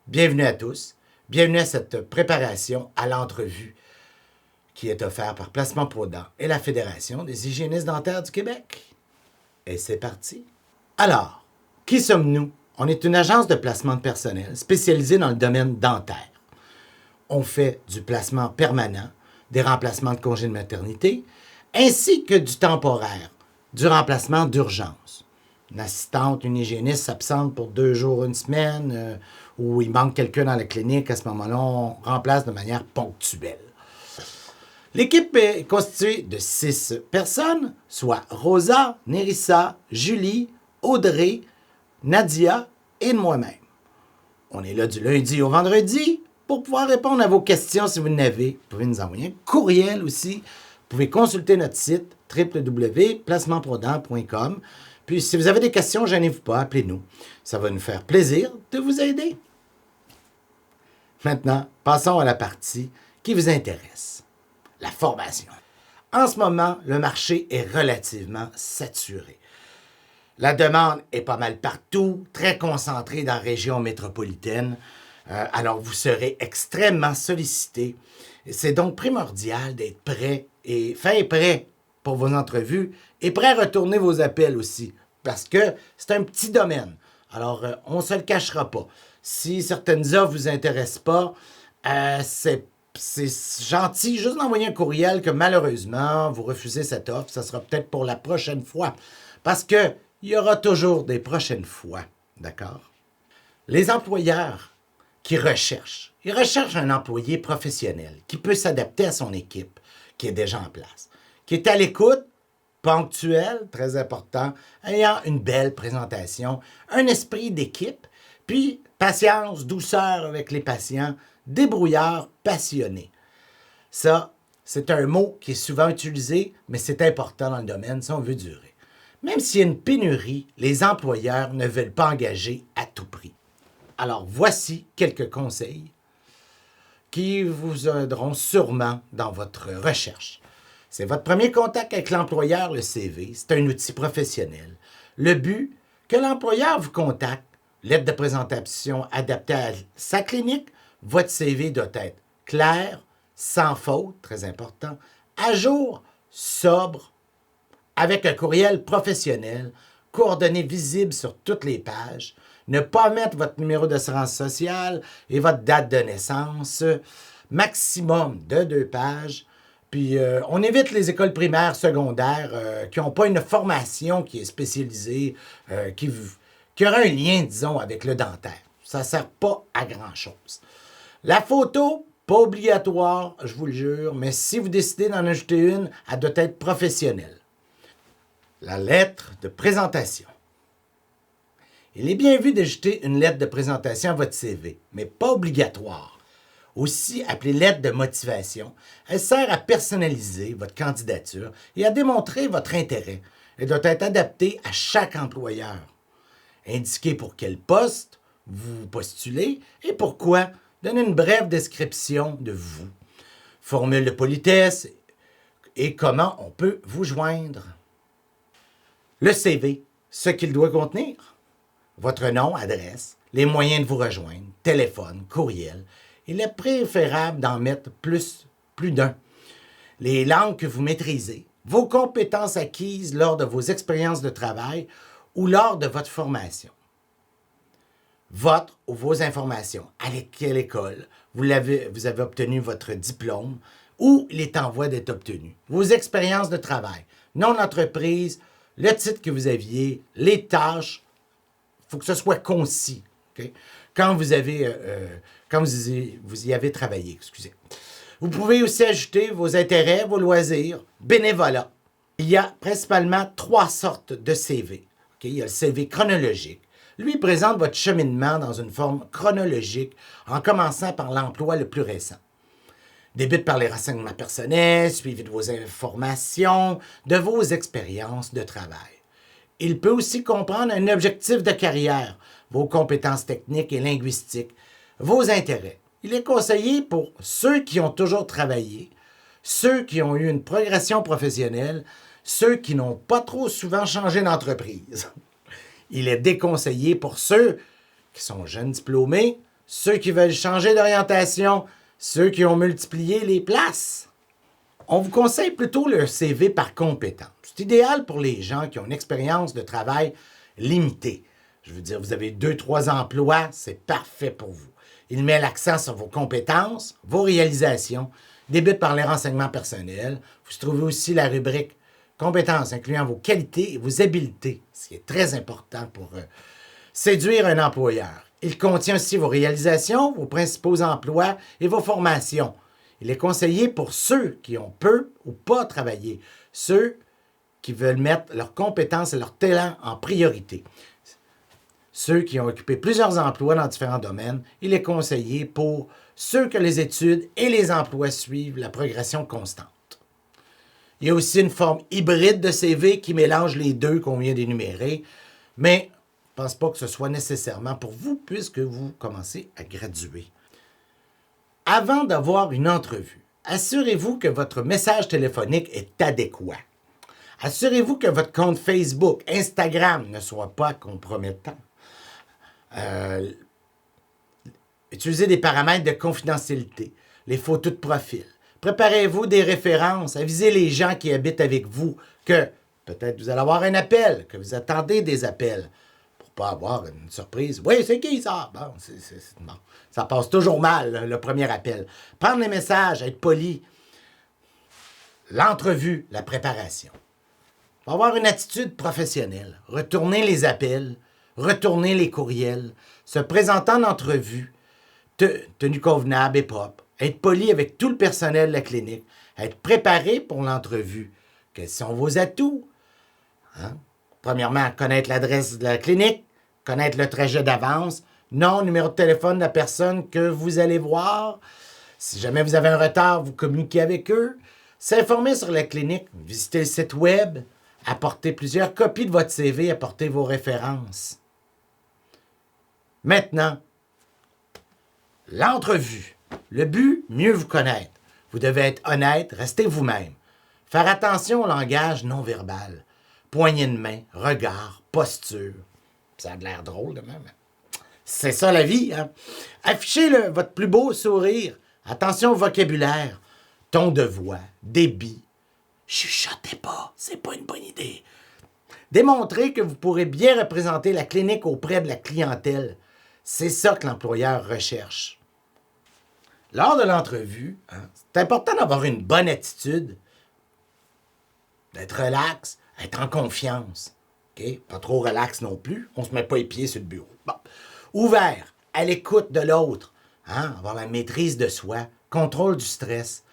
Bienvenue à tous. Bienvenue à cette préparation à l'entrevue qui est offerte par Placement pour Dents et la Fédération des hygiénistes dentaires du Québec. Et c'est parti. Alors, qui sommes-nous? On est une agence de placement de personnel spécialisée dans le domaine dentaire. On fait du placement permanent, des remplacements de congés de maternité, ainsi que du temporaire, du remplacement d'urgence. Une assistante, une hygiéniste s'absente pour 2 jours, une semaine, ou il manque quelqu'un dans la clinique, à ce moment-là, on remplace de manière ponctuelle. L'équipe est constituée de 6 personnes, soit Rosa, Nérissa, Julie, Audrey, Nadia et moi-même. On est là du lundi au vendredi pour pouvoir répondre à vos questions si vous en avez. Vous pouvez nous envoyer un courriel aussi. Vous pouvez consulter notre site www.placementprodent.com. Puis si vous avez des questions, gênez-vous pas, appelez-nous. Ça va nous faire plaisir de vous aider. Maintenant, passons à la partie qui vous intéresse, la formation. En ce moment, le marché est relativement saturé. La demande est pas mal partout, très concentrée dans la région métropolitaine. Alors, vous serez extrêmement sollicité. C'est donc primordial d'être prêt et fin prêt pour vos entrevues et prêt à retourner vos appels aussi, parce que c'est un petit domaine. Alors, on ne se le cachera pas. Si certaines offres ne vous intéressent pas, c'est gentil juste d'envoyer un courriel que malheureusement, vous refusez cette offre. Ça sera peut-être pour la prochaine fois. Parce qu'il y aura toujours des prochaines fois. D'accord? Les employeurs qui recherchent, ils recherchent un employé professionnel qui peut s'adapter à son équipe, qui est déjà en place, qui est à l'écoute, ponctuel, très important, ayant une belle présentation, un esprit d'équipe, puis patience, douceur avec les patients, débrouillard, passionné. Ça, c'est un mot qui est souvent utilisé, mais c'est important dans le domaine si on veut durer. Même s'il y a une pénurie, les employeurs ne veulent pas engager à tout prix. Alors, voici quelques conseils qui vous aideront sûrement dans votre recherche. C'est votre premier contact avec l'employeur, le CV. C'est un outil professionnel. Le but, que l'employeur vous contacte, lettre de présentation adaptée à sa clinique, votre CV doit être clair, sans faute, très important, à jour, sobre, avec un courriel professionnel, coordonnées visibles sur toutes les pages, ne pas mettre votre numéro d'assurance sociale et votre date de naissance, maximum de 2 pages. Puis on évite les écoles primaires, secondaires qui n'ont pas une formation qui est spécialisée, qui aura un lien, disons, avec le dentaire. Ça ne sert pas à grand-chose. La photo, pas obligatoire, je vous le jure, mais si vous décidez d'en ajouter une, elle doit être professionnelle. La lettre de présentation. Il est bien vu d'ajouter une lettre de présentation à votre CV, mais pas obligatoire. Aussi appelée lettre de motivation, elle sert à personnaliser votre candidature et à démontrer votre intérêt. Elle doit être adaptée à chaque employeur. Indiquez pour quel poste vous postulez et pourquoi. Donnez une brève description de vous. Formule de politesse et comment on peut vous joindre. Le CV, ce qu'il doit contenir. Votre nom, adresse, les moyens de vous rejoindre, téléphone, courriel. Il est préférable d'en mettre plus d'un. Les langues que vous maîtrisez, vos compétences acquises lors de vos expériences de travail ou lors de votre formation. Votre ou vos informations, à quelle école vous avez obtenu votre diplôme ou il est en voie d'être obtenu. Vos expériences de travail, nom d'entreprise, le titre que vous aviez, les tâches, il faut que ce soit concis. Okay? Quand vous y avez travaillé, excusez. Vous pouvez aussi ajouter vos intérêts, vos loisirs, bénévolat. Il y a principalement 3 sortes de CV. Okay? Il y a le CV chronologique. Lui présente votre cheminement dans une forme chronologique en commençant par l'emploi le plus récent. Débute par les renseignements personnels, suivi de vos informations, de vos expériences de travail. Il peut aussi comprendre un objectif de carrière, vos compétences techniques et linguistiques, vos intérêts. Il est conseillé pour ceux qui ont toujours travaillé, ceux qui ont eu une progression professionnelle, ceux qui n'ont pas trop souvent changé d'entreprise. Il est déconseillé pour ceux qui sont jeunes diplômés, ceux qui veulent changer d'orientation, ceux qui ont multiplié les places. On vous conseille plutôt le CV par compétence. C'est idéal pour les gens qui ont une expérience de travail limitée. Je veux dire, vous avez 2-3 emplois, c'est parfait pour vous. Il met l'accent sur vos compétences, vos réalisations, débute par les renseignements personnels. Vous trouvez aussi la rubrique compétences, incluant vos qualités et vos habiletés, ce qui est très important pour séduire un employeur. Il contient aussi vos réalisations, vos principaux emplois et vos formations. Il est conseillé pour ceux qui ont peu ou pas travaillé, ceux qui veulent mettre leurs compétences et leurs talents en priorité. Ceux qui ont occupé plusieurs emplois dans différents domaines, il est conseillé pour ceux que les études et les emplois suivent la progression constante. Il y a aussi une forme hybride de CV qui mélange les deux qu'on vient d'énumérer, mais je ne pense pas que ce soit nécessairement pour vous puisque vous commencez à graduer. Avant d'avoir une entrevue, assurez-vous que votre message téléphonique est adéquat. Assurez-vous que votre compte Facebook, Instagram ne soit pas compromettant. Utilisez des paramètres de confidentialité, les photos de profil. Préparez-vous des références, avisez les gens qui habitent avec vous que peut-être vous allez avoir un appel, que vous attendez des appels pour ne pas avoir une surprise. Oui, c'est qui ça? Bon, bon. Ça passe toujours mal, le premier appel. Prendre les messages, être poli. L'entrevue, la préparation. Avoir une attitude professionnelle, retourner les appels, retourner les courriels, se présenter en entrevue, tenue convenable et propre, être poli avec tout le personnel de la clinique, être préparé pour l'entrevue. Quels sont vos atouts? Hein? Premièrement, connaître l'adresse de la clinique, connaître le trajet d'avance, nom, numéro de téléphone de la personne que vous allez voir. Si jamais vous avez un retard, vous communiquez avec eux. S'informer sur la clinique, visiter le site web, apporter plusieurs copies de votre CV, apporter vos références. Maintenant, l'entrevue. Le but, mieux vous connaître. Vous devez être honnête, restez vous-même. Faire attention au langage non verbal. Poignée de main, regard, posture. Ça a l'air drôle de même. C'est ça la vie, hein? Affichez votre plus beau sourire. Attention au vocabulaire. Ton de voix, débit. Chuchotez pas, c'est pas une bonne idée. Démontrez que vous pourrez bien représenter la clinique auprès de la clientèle. C'est ça que l'employeur recherche. Lors de l'entrevue, c'est important d'avoir une bonne attitude, d'être relax, être en confiance. Okay? Pas trop relax non plus, on ne se met pas les pieds sur le bureau. Bon. Ouvert, à l'écoute de l'autre, avoir la maîtrise de soi, contrôle du stress,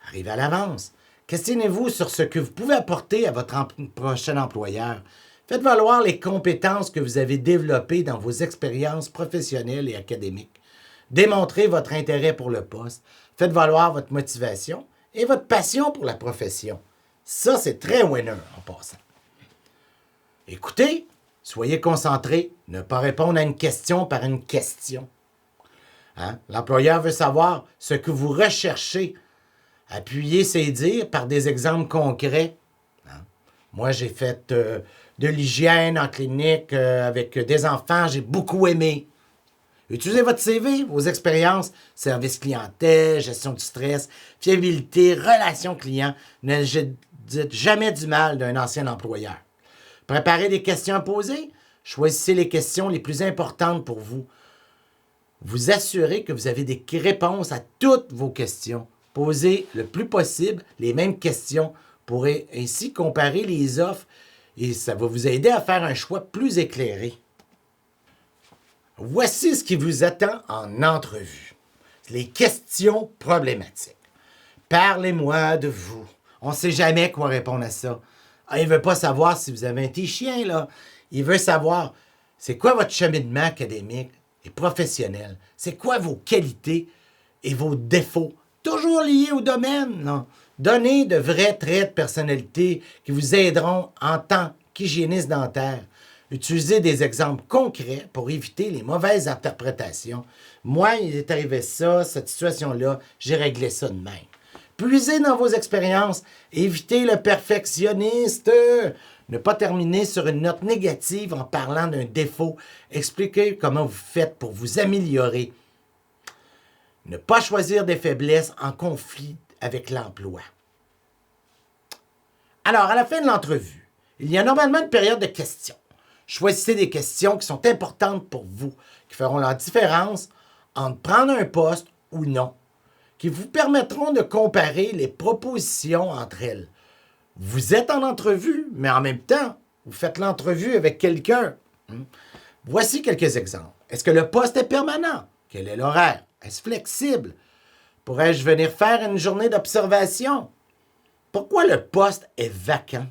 arriver à l'avance. Questionnez-vous sur ce que vous pouvez apporter à votre prochain employeur. Faites valoir les compétences que vous avez développées dans vos expériences professionnelles et académiques. Démontrez votre intérêt pour le poste. Faites valoir votre motivation et votre passion pour la profession. Ça, c'est très winner en passant. Écoutez, soyez concentrés. Ne pas répondre à une question par une question. L'employeur veut savoir ce que vous recherchez. Appuyez ses dires par des exemples concrets. Moi, j'ai fait de l'hygiène en clinique avec des enfants. J'ai beaucoup aimé. Utilisez votre CV, vos expériences, service clientèle, gestion du stress, fiabilité, relations clients. Ne dites jamais du mal d'un ancien employeur. Préparez des questions à poser. Choisissez les questions les plus importantes pour vous. Vous assurez que vous avez des réponses à toutes vos questions. Posez le plus possible les mêmes questions pour ainsi comparer les offres et ça va vous aider à faire un choix plus éclairé. Voici ce qui vous attend en entrevue. Les questions problématiques. Parlez-moi de vous. On ne sait jamais quoi répondre à ça. Il ne veut pas savoir si vous avez un petit chien, là. Il veut savoir, c'est quoi votre cheminement académique et professionnel? C'est quoi vos qualités et vos défauts? Toujours liés au domaine, là. Donnez de vrais traits de personnalité qui vous aideront en tant qu'hygiéniste dentaire. Utilisez des exemples concrets pour éviter les mauvaises interprétations. Moi, il est arrivé ça, cette situation-là, j'ai réglé ça de même. Puisez dans vos expériences, évitez le perfectionniste. Ne pas terminer sur une note négative en parlant d'un défaut. Expliquez comment vous faites pour vous améliorer. Ne pas choisir des faiblesses en conflit avec l'emploi. Alors, à la fin de l'entrevue, il y a normalement une période de questions. Choisissez des questions qui sont importantes pour vous, qui feront la différence entre prendre un poste ou non, qui vous permettront de comparer les propositions entre elles. Vous êtes en entrevue, mais en même temps, vous faites l'entrevue avec quelqu'un. Voici quelques exemples. Est-ce que le poste est permanent? Quel est l'horaire? Est-ce flexible? Pourrais-je venir faire une journée d'observation? Pourquoi le poste est vacant?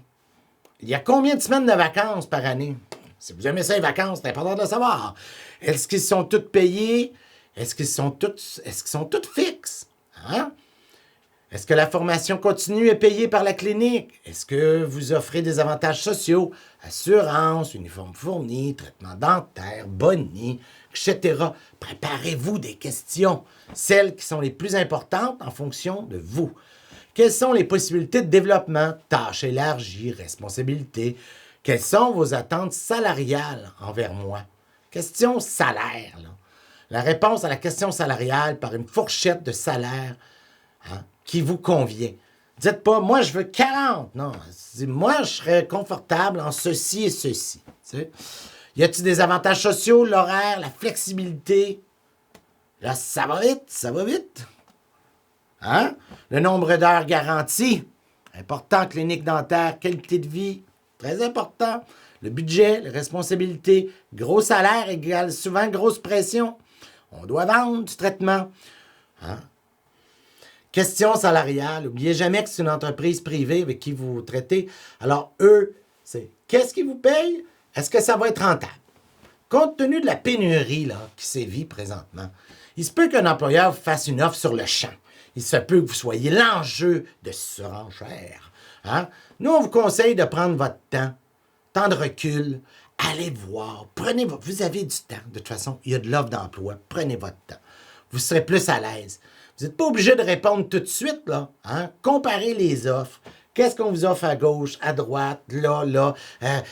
Il y a combien de semaines de vacances par année? Si vous aimez ça, les vacances, c'est important de le savoir. Est-ce qu'ils sont toutes payées? Est-ce qu'ils sont toutes fixes? Hein? Est-ce que la formation continue est payée par la clinique? Est-ce que vous offrez des avantages sociaux, assurance, uniforme fourni, traitement dentaire, boni, etc.? Préparez-vous des questions, celles qui sont les plus importantes en fonction de vous. Quelles sont les possibilités de développement, tâches élargies, responsabilités? Quelles sont vos attentes salariales envers moi? Question salaire. Là. La réponse à la question salariale par une fourchette de salaire qui vous convient. Dites pas, moi, je veux 40. Non, moi, je serais confortable en ceci et ceci. Tu sais? Y a-t-il des avantages sociaux, l'horaire, la flexibilité? Là, ça va vite, ça va vite. Hein? Le nombre d'heures garanties. Important, clinique dentaire, qualité de vie. Très important. Le budget, les responsabilités. Gros salaire égale souvent grosse pression. On doit vendre du traitement. Hein? Question salariale. N'oubliez jamais que c'est une entreprise privée avec qui vous traitez. Alors, eux, c'est qu'est-ce qu'ils vous payent? Est-ce que ça va être rentable? Compte tenu de la pénurie là, qui sévit présentement, il se peut qu'un employeur vous fasse une offre sur le champ. Il se peut que vous soyez l'enjeu de surenchère. Hein? Nous, on vous conseille de prendre votre temps de recul, allez voir, vous avez du temps. De toute façon, il y a de l'offre d'emploi. Prenez votre temps. Vous serez plus à l'aise. Vous n'êtes pas obligé de répondre tout de suite, là. Hein? Comparez les offres. Qu'est-ce qu'on vous offre à gauche, à droite, là?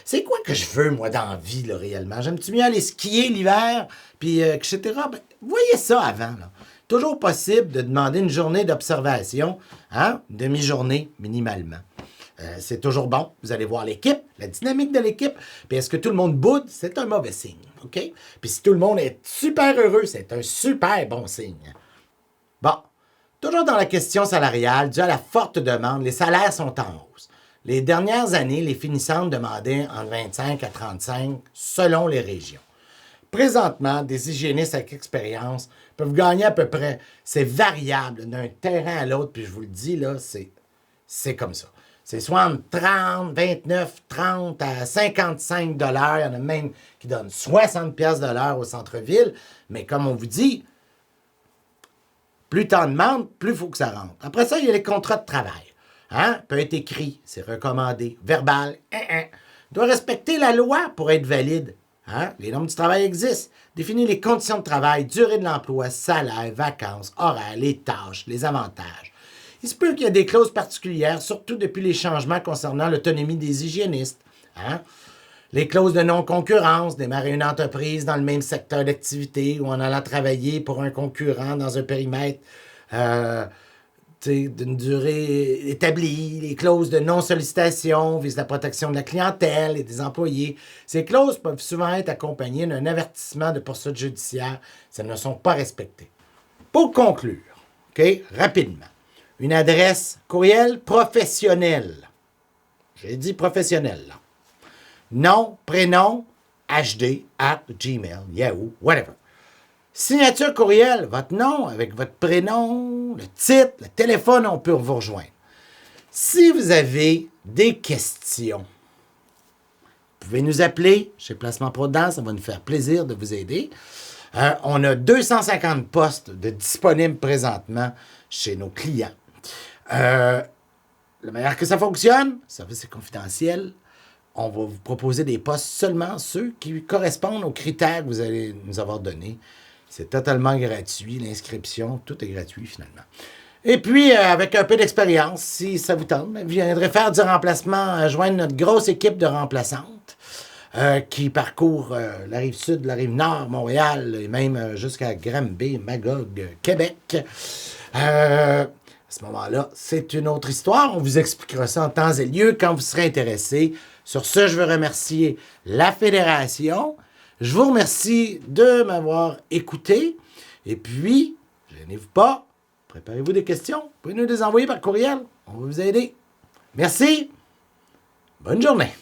C'est quoi que je veux, moi, dans la vie, là, réellement? J'aime-tu mieux aller skier l'hiver, puis etc.? Ben, voyez ça avant, là. Toujours possible de demander une journée d'observation, hein? Une demi-journée, minimalement. C'est toujours bon. Vous allez voir l'équipe, la dynamique de l'équipe. Puis est-ce que tout le monde boude? C'est un mauvais signe, OK? Puis si tout le monde est super heureux, c'est un super bon signe. Bon, toujours dans la question salariale, dû à la forte demande, les salaires sont en hausse. Les dernières années, les finissantes demandaient entre 25 à 35 selon les régions. Présentement, des hygiénistes avec expérience peuvent gagner à peu près, c'est variable d'un terrain à l'autre, puis je vous le dis, là, c'est comme ça. C'est soit entre 30, 29, 30 à 55 $. Il y en a même qui donnent 60 pièces de l'heure au centre-ville. Mais comme on vous dit, plus t'en demandes, plus il faut que ça rentre. Après ça, il y a les contrats de travail. Hein? Peut être écrit, c'est recommandé, verbal, doit respecter la loi pour être valide. Hein? Les normes du travail existent. Définir les conditions de travail, durée de l'emploi, salaire, vacances, horaires, les tâches, les avantages. Il se peut qu'il y ait des clauses particulières, surtout depuis les changements concernant l'autonomie des hygiénistes. Hein? Les clauses de non-concurrence, démarrer une entreprise dans le même secteur d'activité ou en allant travailler pour un concurrent dans un périmètre d'une durée établie. Les clauses de non-sollicitation visent la protection de la clientèle et des employés. Ces clauses peuvent souvent être accompagnées d'un avertissement de poursuite judiciaire si elles ne sont pas respectées. Pour conclure, OK, rapidement, une adresse courriel professionnelle. J'ai dit professionnel, là. Nom, prénom, HD, @gmail, Yahoo, whatever. Signature courriel, votre nom avec votre prénom, le titre, le téléphone, on peut vous rejoindre. Si vous avez des questions, vous pouvez nous appeler chez Placement Prudent, ça va nous faire plaisir de vous aider. On a 250 postes de disponibles présentement chez nos clients. La manière que ça fonctionne, service est confidentiel. On va vous proposer des postes seulement ceux qui correspondent aux critères que vous allez nous avoir donnés. C'est totalement gratuit, l'inscription, tout est gratuit finalement. Et puis, avec un peu d'expérience, si ça vous tente, vous viendrez faire du remplacement, joindre notre grosse équipe de remplaçantes. qui parcourt la rive sud, la rive nord, Montréal, et même jusqu'à Granby, Magog, Québec. À ce moment-là, c'est une autre histoire. On vous expliquera ça en temps et lieu quand vous serez intéressé. Sur ce, je veux remercier la Fédération. Je vous remercie de m'avoir écouté. Et puis, gênez-vous pas, préparez-vous des questions. Vous pouvez nous les envoyer par courriel. On va vous aider. Merci. Bonne journée.